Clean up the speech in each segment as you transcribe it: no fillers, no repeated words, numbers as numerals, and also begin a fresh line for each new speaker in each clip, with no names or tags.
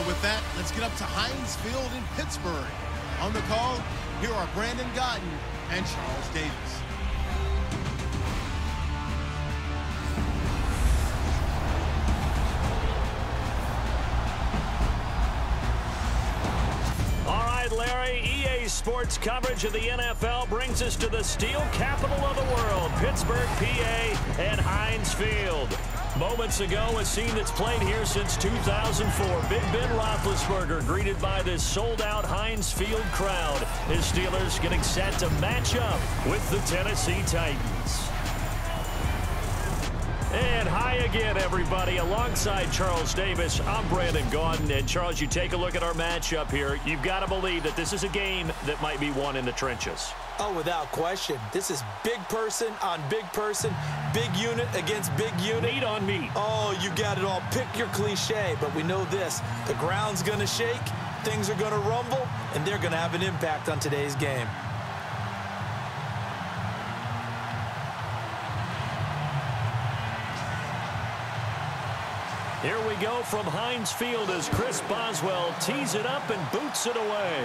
with that, let's get up to Heinz Field in Pittsburgh. On the call, here are Brandon Gotton and Charles Davis.
Larry, EA Sports coverage of the NFL brings us to the steel capital of the world, Pittsburgh, PA, and Heinz Field. Moments ago, a scene that's played here since 2004. Big Ben Roethlisberger greeted by this sold-out Heinz Field crowd. His Steelers getting set to match up with the Tennessee Titans. And hi again, everybody. Alongside Charles Davis, I'm Brandon Gotton. And, Charles, you take a look at our matchup here. You've got to believe that this is a game that might be won in the trenches.
Oh, without question. This is big person on big person, big unit against big unit.
Meat on meat.
Oh, you got it all. Pick your cliche, but we know this. The ground's going to shake, things are going to rumble, and they're going to have an impact on today's game.
Here we go from Heinz Field as Chris Boswell tees it up and boots it away.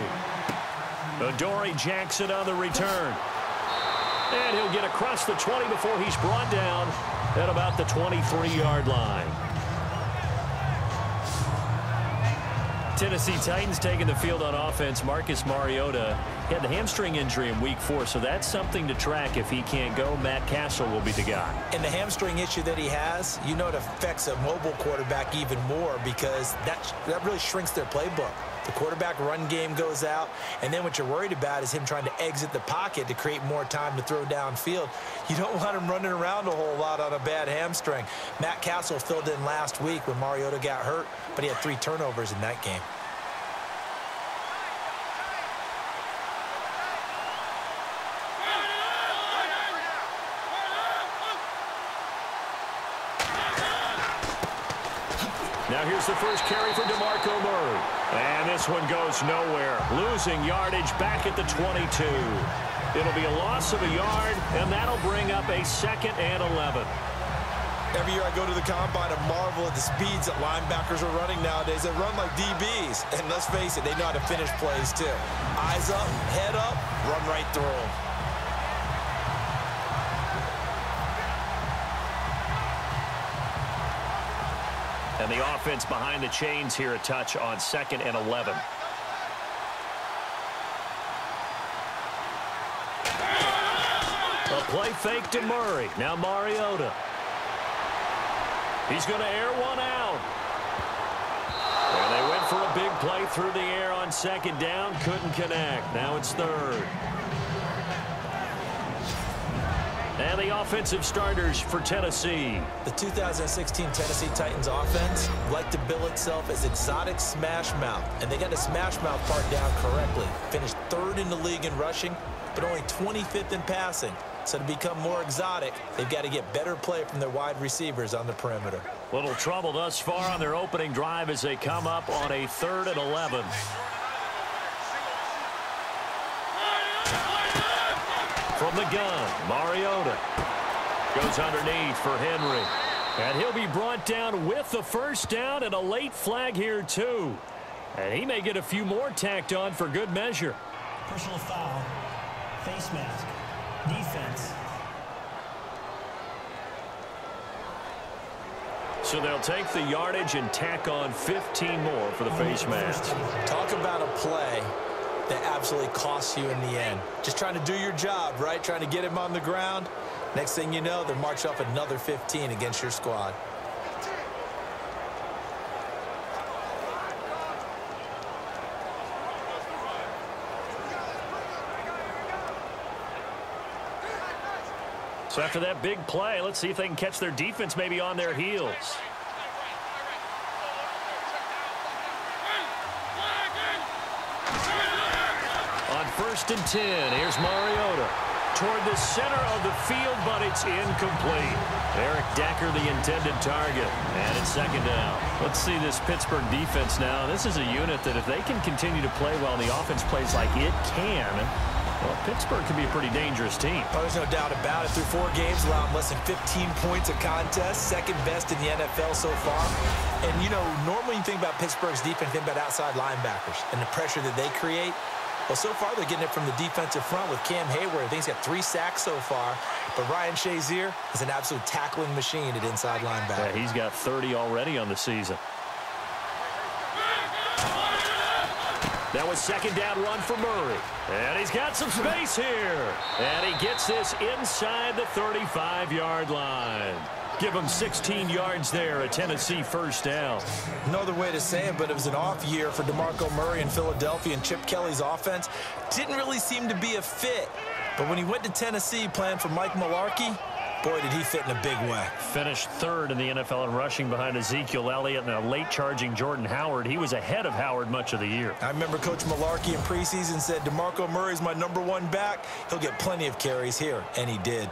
Adoree Jackson on the return. And he'll get across the 20 before he's brought down at about the 23-yard line. Tennessee Titans taking the field on offense. Marcus Mariota had the hamstring injury in Week 4, so that's something to track. If he can't go, Matt Castle will be the guy.
And the hamstring issue that he has, you know it affects a mobile quarterback even more because that really shrinks their playbook. The quarterback run game goes out, and then what you're worried about is him trying to exit the pocket to create more time to throw downfield. You don't want him running around a whole lot on a bad hamstring. Matt Castle filled in last week when Mariota got hurt, but he had 3 turnovers in that game.
Now here's the first carry for DeMarco Murray. And this one goes nowhere. Losing yardage back at the 22. It'll be a loss of a yard, and that'll bring up a 2nd and 11.
Every year I go to the combine and marvel at the speeds that linebackers are running nowadays. They run like DBs. And let's face it, they know how to finish plays too. Eyes up, head up, run right through them.
And the offense behind the chains here a touch on 2nd and 11. A play fake to Murray. Now Mariota. He's going to air one out. And they went for a big play through the air on 2nd down. Couldn't connect. Now it's 3rd. And the offensive starters for Tennessee.
The 2016 Tennessee Titans offense liked to bill itself as exotic smash mouth, and they got the smash mouth part down correctly. Finished 3rd in the league in rushing, but only 25th in passing. So to become more exotic, they've got to get better play from their wide receivers on the perimeter.
Little trouble thus far on their opening drive as they come up on a 3rd and 11. From the gun, Mariota goes underneath for Henry. And he'll be brought down with the 1st down and a late flag here, too. And he may get a few more tacked on for good measure.
Personal foul, face mask, defense.
So they'll take the yardage and tack on 15 more for the face mask.
Talk about a play that absolutely costs you in the end. Just trying to do your job, right? Trying to get him on the ground. Next thing you know, they're marching up another 15 against your squad.
So after that big play, let's see if they can catch their defense maybe on their heels. On 1st and 10, here's Mariota. Toward the center of the field, but it's incomplete. Eric Decker, the intended target. And it's 2nd down. Let's see this Pittsburgh defense now. This is a unit that if they can continue to play well and the offense plays like it can, Well, Pittsburgh can be a pretty dangerous team.
Oh, there's no doubt about it. Through 4 games, allowing less than 15 points a contest, second best in the NFL so far. And, you know, normally you think about Pittsburgh's defense, think about outside linebackers and the pressure that they create. Well, so far they're getting it from the defensive front with Cam Hayward. I think he's got 3 sacks so far. But Ryan Shazier is an absolute tackling machine at inside linebacker.
Yeah, he's got 30 already on the season. That was second down run for Murray. And he's got some space here. And he gets this inside the 35-yard line. Give him 16 yards there, a Tennessee first down.
No other way to say it, but it was an off year for DeMarco Murray in Philadelphia, and Chip Kelly's offense didn't really seem to be a fit. But when he went to Tennessee playing for Mike Mularkey, boy, did he fit in a big way.
Finished third in the NFL in rushing behind Ezekiel Elliott and a late-charging Jordan Howard. He was ahead of Howard much of the year.
I remember Coach Mularkey in preseason said, DeMarco Murray's my #1 back. He'll get plenty of carries here, and he did.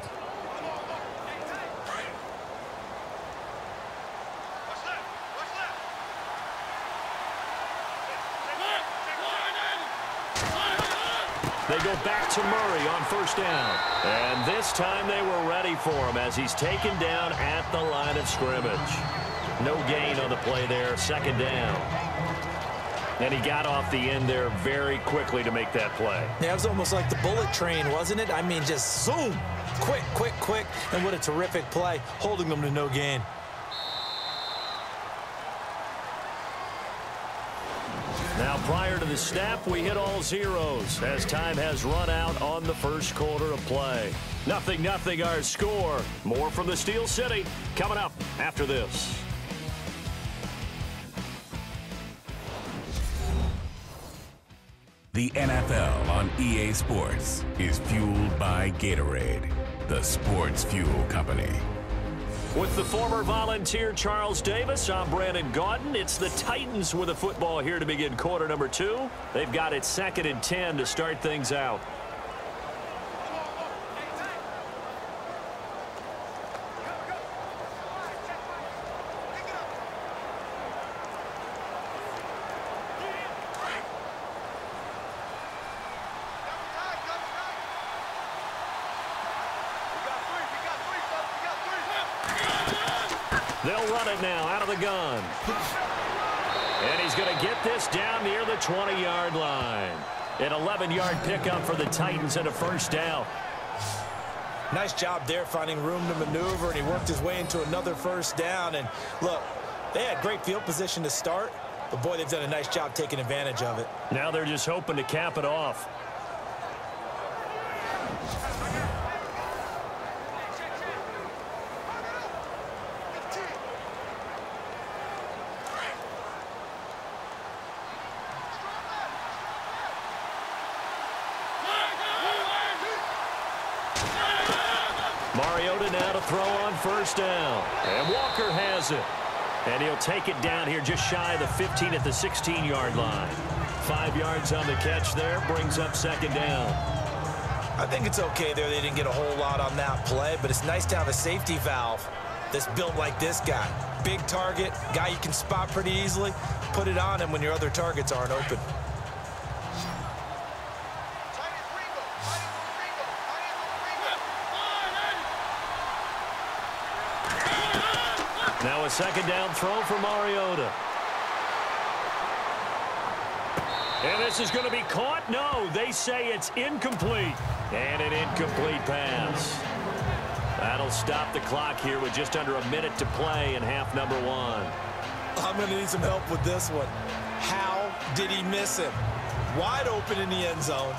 They go back to Murray on first down. And this time they were ready for him as he's taken down at the line of scrimmage. No gain on the play there, second down. And he got off the end there very quickly to make that play.
Yeah, it was almost like the bullet train, wasn't it? I mean, just zoom. Quick, quick, quick. And what a terrific play, holding them to no gain.
Now, prior to the snap, we hit all zeros as time has run out on the first quarter of play. 0-0 our score. More from the Steel City coming up after this.
The NFL on EA Sports is fueled by Gatorade, the sports fuel company.
With the former Volunteer Charles Davis, I'm Brandon Gaudin. It's the Titans with the football here to begin quarter number 2. They've got it 2nd and 10 to start things out. They'll run it now out of the gun. And he's going to get this down near the 20-yard line. An 11-yard pickup for the Titans and a first down.
Nice job there finding room to maneuver, and he worked his way into another first down. And look, they had great field position to start, but boy, they've done a nice job taking advantage of it.
Now they're just hoping to cap it off. Mariota now to throw on first down. And Walker has it. And he'll take it down here just shy of the 15 at the 16-yard line. 5 yards on the catch there, brings up second down.
I think it's okay there. They didn't get a whole lot on that play, but it's nice to have a safety valve that's built like this guy. Big target, guy you can spot pretty easily. Put it on him when your other targets aren't open.
Now a second down throw for Mariota. And this is going to be caught. No, they say it's incomplete. And an incomplete pass. That'll stop the clock here with just under a minute to play in half number 1.
I'm going to need some help with this one. How did he miss him? Wide open in the end zone.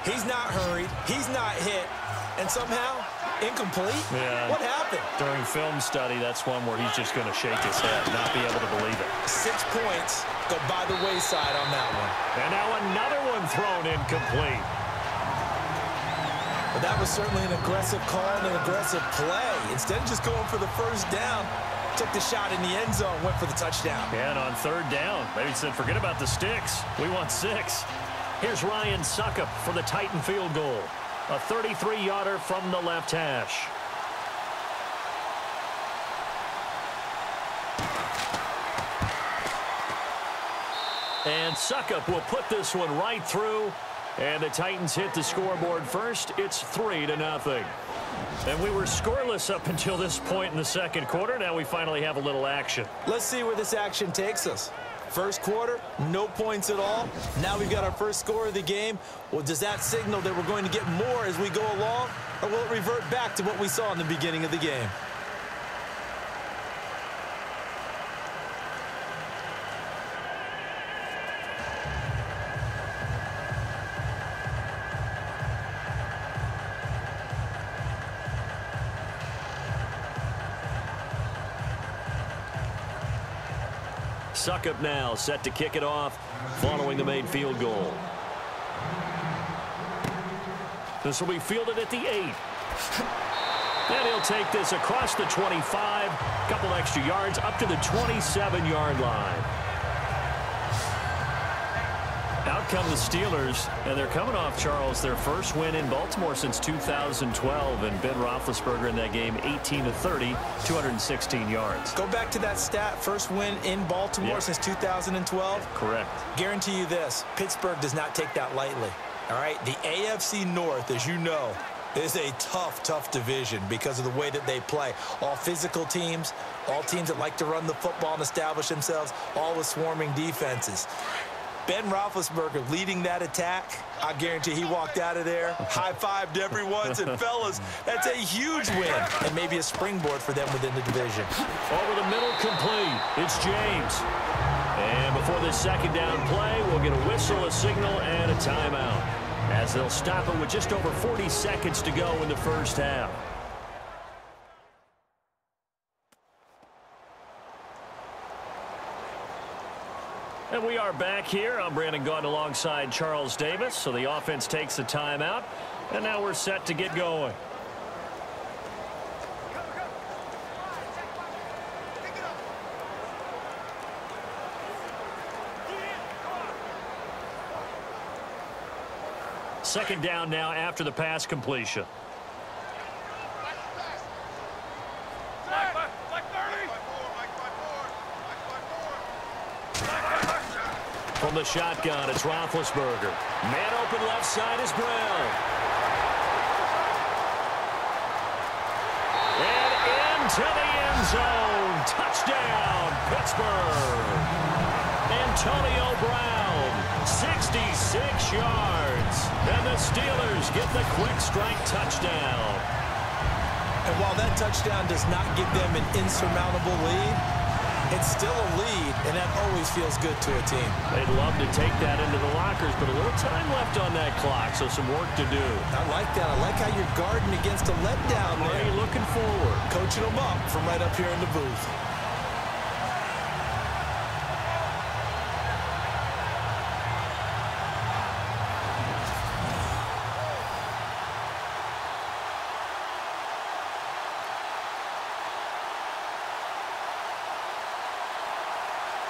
He's not hurried. He's not hit. And somehow, incomplete?
Yeah.
What happened?
During film study, that's one where he's just going to shake his head, not be able to believe it.
6 points go by the wayside on that one.
And now another one thrown incomplete.
But that was certainly an aggressive call and an aggressive play. Instead of just going for the first down, took the shot in the end zone, went for the touchdown.
And on third down, they said, forget about the sticks. We want 6. Here's Ryan Suckup for the Titan field goal. A 33-yarder from the left hash. And Suckup will put this one right through. And the Titans hit the scoreboard first. It's 3-0. And we were scoreless up until this point in the second quarter. Now we finally have a little action.
Let's see where this action takes us. First quarter, no points at all. Now we've got our first score of the game. Well, does that signal that we're going to get more as we go along? Or will it revert back to what we saw in the beginning of the game?
Suckup now, set to kick it off following the made field goal. This will be fielded at the 8. And he'll take this across the 25, couple extra yards up to the 27-yard line. Out come the Steelers, and they're coming off, Charles, their first win in Baltimore since 2012, and Ben Roethlisberger in that game 18-30, 216 yards.
Go back to that stat, first win in Baltimore since 2012.
Correct.
Guarantee you this, Pittsburgh does not take that lightly. All right, the AFC North, as you know, is a tough, tough division because of the way that they play. All physical teams, all teams that like to run the football and establish themselves, all with swarming defenses. Ben Roethlisberger leading that attack. I guarantee he walked out of there, high-fived everyone, and fellas, that's a huge win and maybe a springboard for them within the division.
Over the middle, complete. It's James. And before this second down play, we'll get a whistle, a signal, and a timeout, as they'll stop it with just over 40 seconds to go in the first half. And we are back here. I'm Brandon Gaudin alongside Charles Davis. So the offense takes the timeout, and now we're set to get going. Second down now after the pass completion. From the shotgun, it's Roethlisberger. Man open left side is Brown. And into the end zone. Touchdown, Pittsburgh. Antonio Brown, 66 yards. And the Steelers get the quick strike touchdown.
And while that touchdown does not give them an insurmountable lead, it's still a lead, and that always feels good to a team.
They'd love to take that into the lockers, but a little time left on that clock, so some work to do.
I like that. I like how you're guarding against a letdown there.
Are you looking forward?
Coaching them up from right up here in the booth.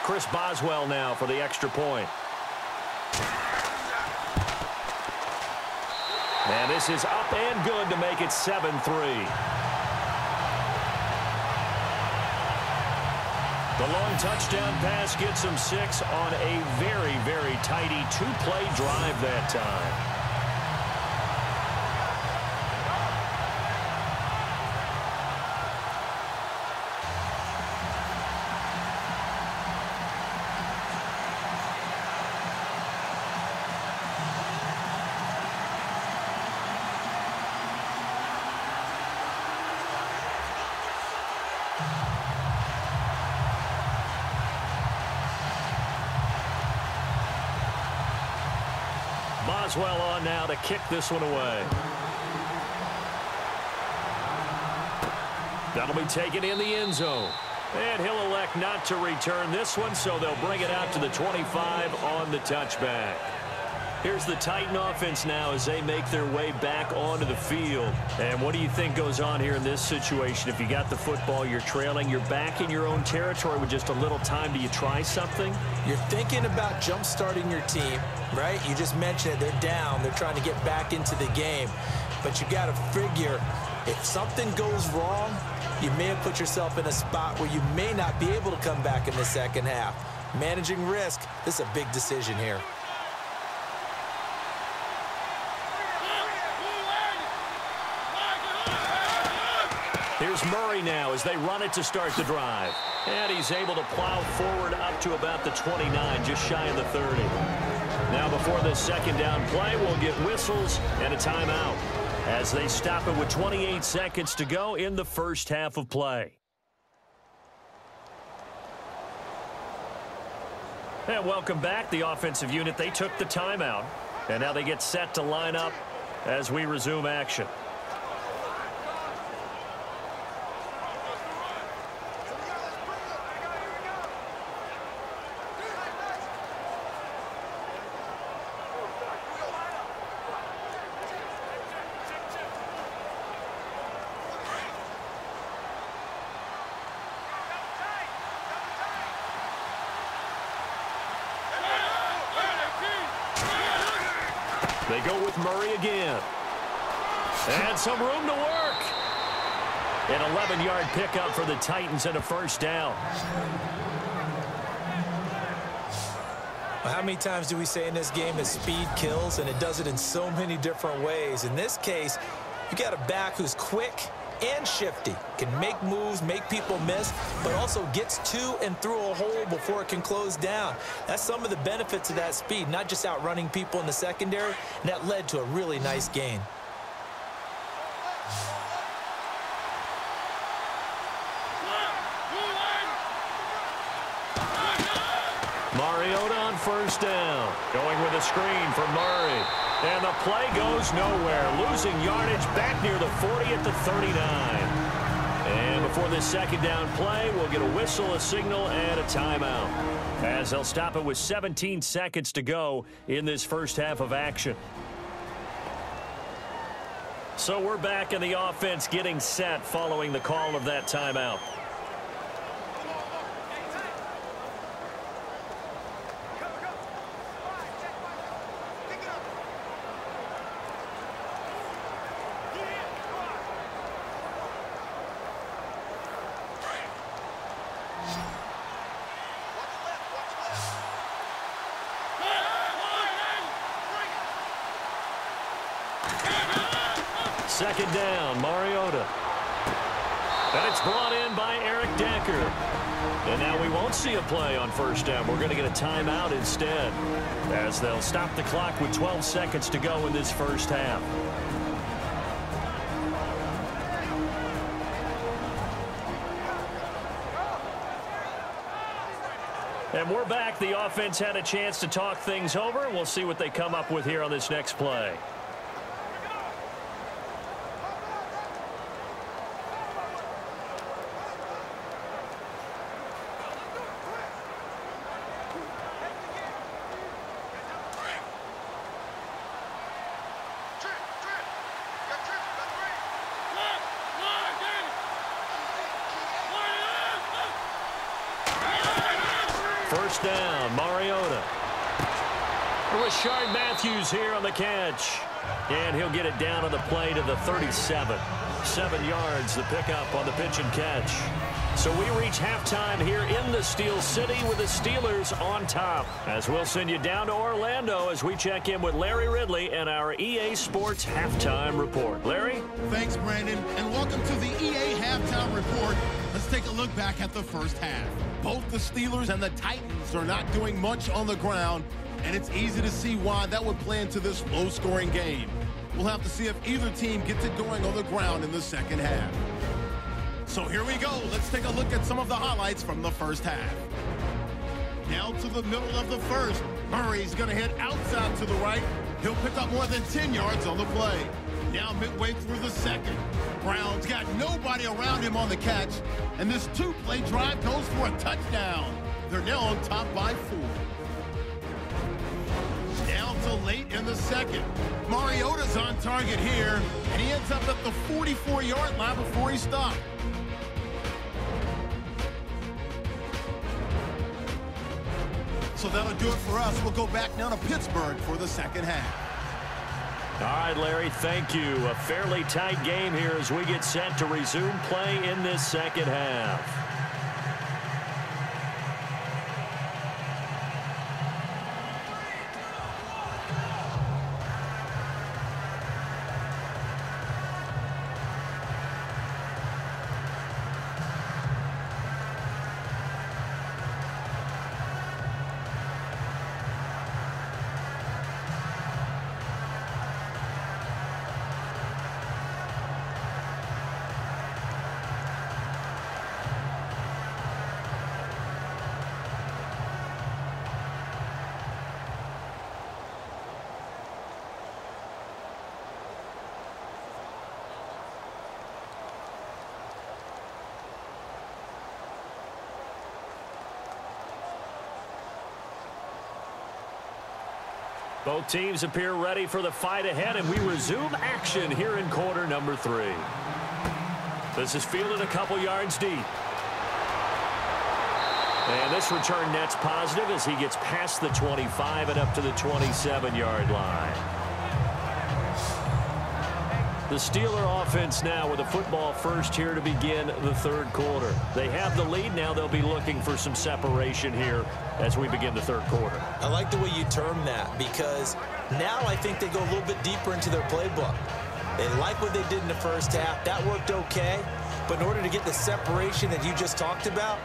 Chris Boswell now for the extra point. And this is up and good to make it 7-3. The long touchdown pass gets him 6 on a very, very tidy two-play drive that time. Boswell on now to kick this one away. That'll be taken in the end zone. And he'll elect not to return this one, so they'll bring it out to the 25 on the touchback. Here's the Titan offense now as they make their way back onto the field. And what do you think goes on here in this situation? If you got the football, you're trailing, you're back in your own territory with just a little time. Do you try something?
You're thinking about jump-starting your team, right? You just mentioned it. They're down. They're trying to get back into the game. But you got to figure, if something goes wrong, you may have put yourself in a spot where you may not be able to come back in the second half. Managing risk, this is a big decision here.
Here's Murray now as they run it to start the drive. And he's able to plow forward up to about the 29, just shy of the 30. Now before this second down play, we'll get whistles and a timeout as they stop it with 28 seconds to go in the first half of play. And welcome back. The offensive unit, they took the timeout. And now they get set to line up as we resume action. They go with Murray again. And some room to work. An 11-yard pickup for the Titans and a first down.
Well, how many times do we say in this game that speed kills, and it does it in so many different ways? In this case, you got a back who's quick and shifty, can make moves, make people miss, but also gets to and through a hole before it can close down. That's some of the benefits of that speed, not just outrunning people in the secondary, and that led to a really nice gain.
Mariota on first down. Going with a screen for Murray. And the play goes nowhere. Losing yardage back near the 40 at the 39. And before this second down play, we'll get a whistle, a signal, and a timeout, as they'll stop it with 17 seconds to go in this first half of action. So we're back in the offense getting set following the call of that timeout. Second down, Mariota. And it's brought in by Eric Decker. And now we won't see a play on first down. We're going to get a timeout instead, as they'll stop the clock with 12 seconds to go in this first half. And we're back. The offense had a chance to talk things over. We'll see what they come up with here on this next play. First down, Mariota. Rashard Matthews here on the catch. And he'll get it down on the play to the 37. 7 yards, the pickup on the pitch and catch. So we reach halftime here in the Steel City with the Steelers on top, as we'll send you down to Orlando as we check in with Larry Ridley and our EA Sports Halftime Report. Larry?
Thanks, Brandon, and welcome to the EA Halftime Report. Let's take a look back at the first half. Both the Steelers and the Titans are not doing much on the ground, and it's easy to see why that would play into this low-scoring game. We'll have to see if either team gets it going on the ground in the second half. So here we go. Let's take a look at some of the highlights from the first half. Down to the middle of the first. Murray's going to head outside to the right. He'll pick up more than 10 yards on the play. Now midway through the second. Brown's got nobody around him on the catch, and this two-play drive goes for a touchdown. They're now on top by 4. Down to late in the second. Mariota's on target here, and he ends up at the 44-yard line before he stopped. So that'll do it for us. We'll go back down to Pittsburgh for the second half.
All right, Larry, thank you. A fairly tight game here as we get set to resume play in this second half. Both teams appear ready for the fight ahead, and we resume action here in quarter number 3. This is fielded a couple yards deep. And this return net's positive as he gets past the 25 and up to the 27-yard line. The Steeler offense now with a football first here to begin the third quarter. They have the lead. Now they'll be looking for some separation here as we begin the third quarter.
I like the way you term that, because now I think they go a little bit deeper into their playbook. They like what they did in the first half. That worked okay. But in order to get the separation that you just talked about,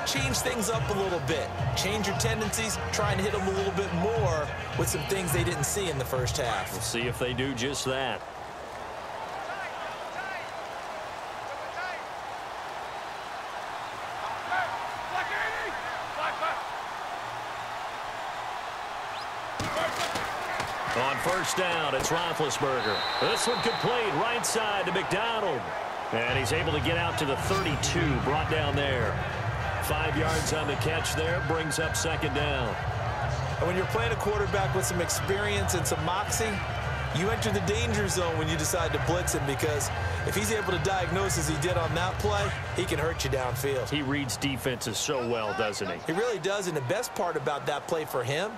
change things up a little bit. Change your tendencies, try and hit them a little bit more with some things they didn't see in the first half.
We'll see if they do just that. On first down, it's Roethlisberger. This one complete right side to McDonald. And he's able to get out to the 32, brought down there. 5 yards on the catch there, brings up second down.
And when you're playing a quarterback with some experience and some moxie, you enter the danger zone when you decide to blitz him, because if he's able to diagnose as he did on that play, he can hurt you downfield.
He reads defenses so well, doesn't he?
He really does, and the best part about that play for him,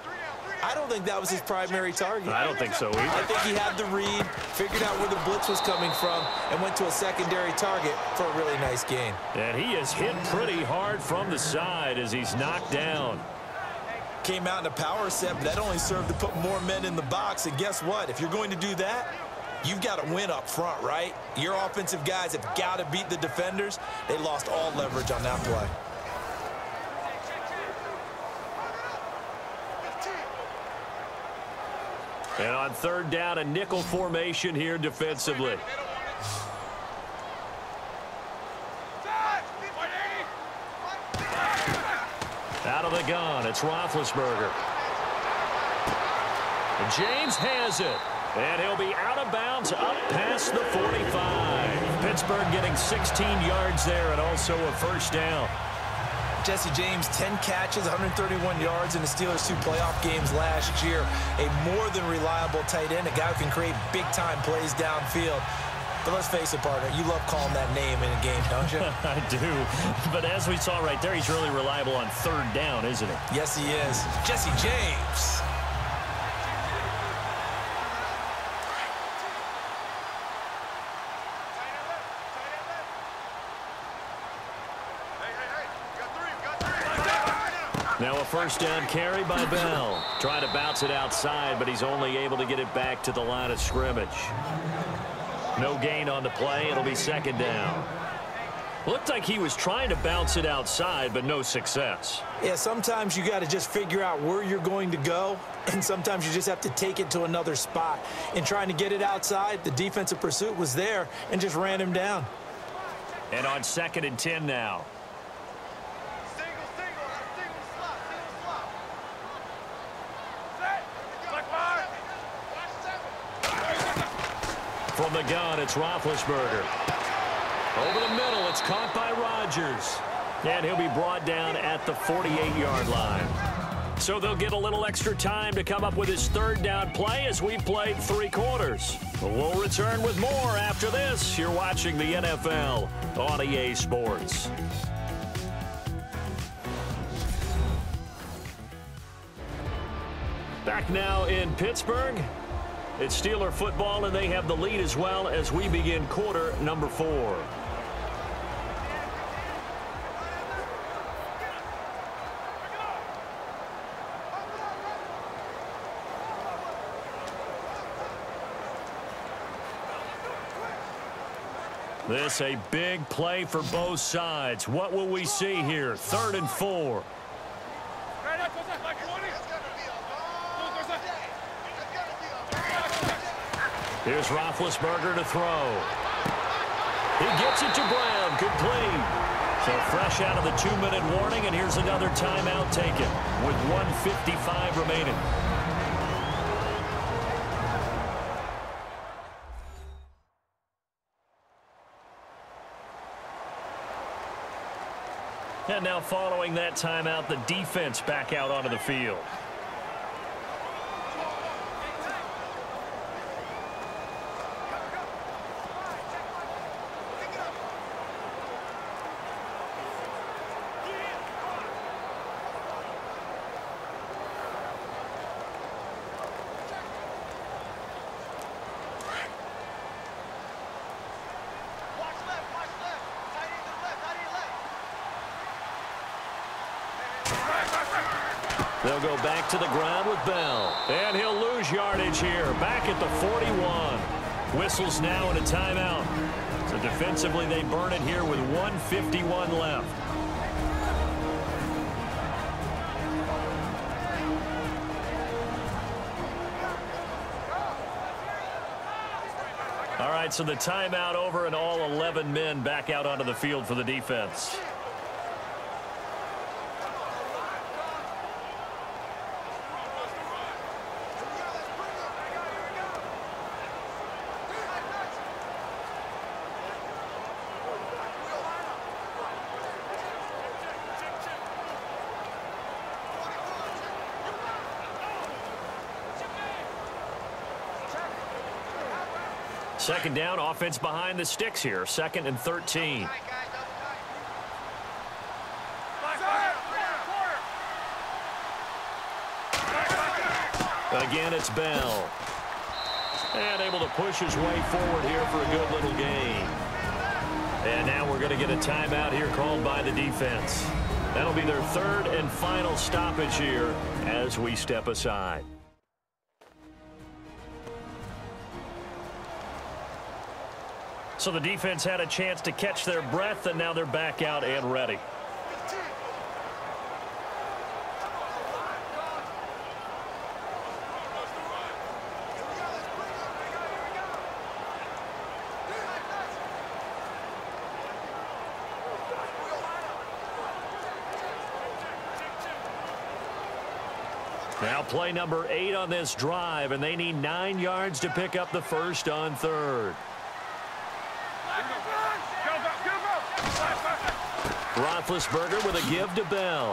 I don't think that was his primary target.
I don't think so either.
I think he had the read, figured out where the blitz was coming from, and went to a secondary target for a really nice gain.
And he is hit pretty hard from the side as he's knocked down.
Came out in a power set, but that only served to put more men in the box. And guess what? If you're going to do that, you've got to win up front, right? Your offensive guys have got to beat the defenders. They lost all leverage on that play.
And on third down, a nickel formation here defensively. Out of the gun, it's Roethlisberger. And James has it. And he'll be out of bounds up past the 45. Pittsburgh getting 16 yards there and also a first down.
Jesse James, 10 catches, 131 yards in the Steelers' 2 playoff games last year. A more than reliable tight end, a guy who can create big-time plays downfield. But let's face it, partner, you love calling that name in a game, don't you?
I do. But as we saw right there, he's really reliable on third down, isn't he?
Yes, he is. Jesse James.
Now a first down carry by Bell. Trying to bounce it outside, but he's only able to get it back to the line of scrimmage. No gain on the play. It'll be second down. Looked like he was trying to bounce it outside, but no success.
Yeah, sometimes you got to just figure out where you're going to go, and sometimes you just have to take it to another spot. In trying to get it outside, the defensive pursuit was there and just ran him down.
And on 2nd and 10 now. From the gun, it's Roethlisberger. Over the middle, it's caught by Rodgers. And he'll be brought down at the 48-yard line. So they'll get a little extra time to come up with his third down play as we played 3 quarters. We'll return with more after this. You're watching the NFL on EA Sports. Back now in Pittsburgh. It's Steeler football, and they have the lead as well as we begin quarter number 4. This a big play for both sides. What will we see here? 3rd and 4. Here's Roethlisberger to throw. He gets it to Brown, complete. So fresh out of the 2-minute warning, and here's another timeout taken with 1:55 remaining. And now following that timeout, the defense back out onto the field. They'll go back to the ground with Bell. And he'll lose yardage here. Back at the 41. Whistles now and a timeout. So defensively, they burn it here with 1:51 left. All right, so the timeout over and all 11 men back out onto the field for the defense. Second down, offense behind the sticks here. 2nd and 13. Again, it's Bell. And able to push his way forward here for a good little gain. And now we're going to get a timeout here called by the defense. That'll be their 3rd and final stoppage here as we step aside. So the defense had a chance to catch their breath, and now they're back out and ready. Now play number 8 on this drive, and they need 9 yards to pick up the first on 3rd. Roethlisberger with a give to Bell.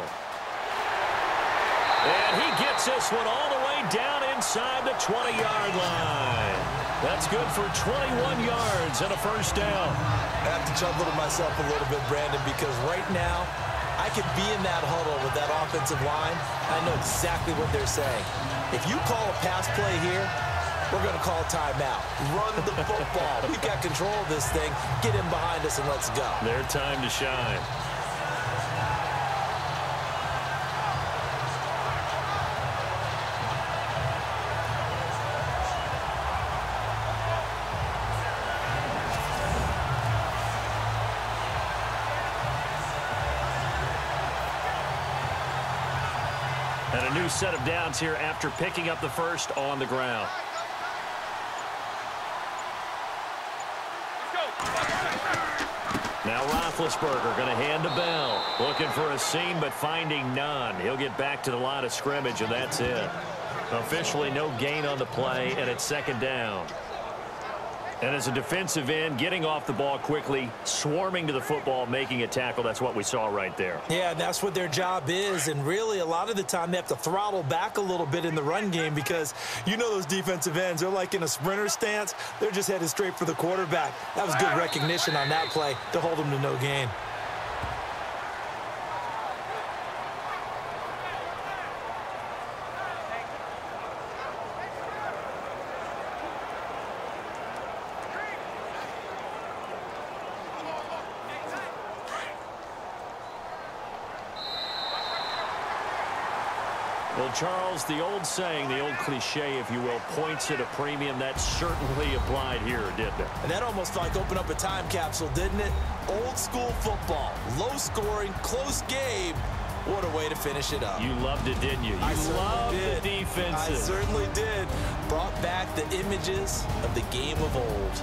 And he gets this one all the way down inside the 20-yard line. That's good for 21 yards and a first down.
I have to chuckle to myself a little bit, Brandon, because right now I could be in that huddle with that offensive line. I know exactly what they're saying. If you call a pass play here, we're going to call timeout. Run the football. We've got control of this thing. Get in behind us and let's go.
Their time to shine. And a new set of downs here after picking up the first on the ground. Now Roethlisberger going to hand to Bell. Looking for a seam, but finding none. He'll get back to the line of scrimmage, and that's it. Officially no gain on the play, and it's 2nd down. And as a defensive end, getting off the ball quickly, swarming to the football, making a tackle, that's what we saw right there.
Yeah, that's what their job is, and really a lot of the time they have to throttle back a little bit in the run game because you know those defensive ends, they're like in a sprinter stance. They're just headed straight for the quarterback. That was good recognition on that play to hold them to no gain.
Well, Charles, the old saying, the old cliche, if you will, points at a premium. That certainly applied here, didn't it?
And that almost like opened up a time capsule, didn't it? Old school football, low scoring, close game. What a way to finish it up.
You loved it, didn't you? You loved the defensive.
I certainly did. Brought back the images of the game of old.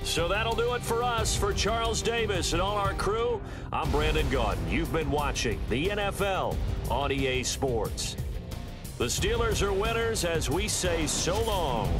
So that'll do it for us. For Charles Davis and all our crew, I'm Brandon Gaudin. You've been watching the NFL on EA Sports. The Steelers are winners as we say so long.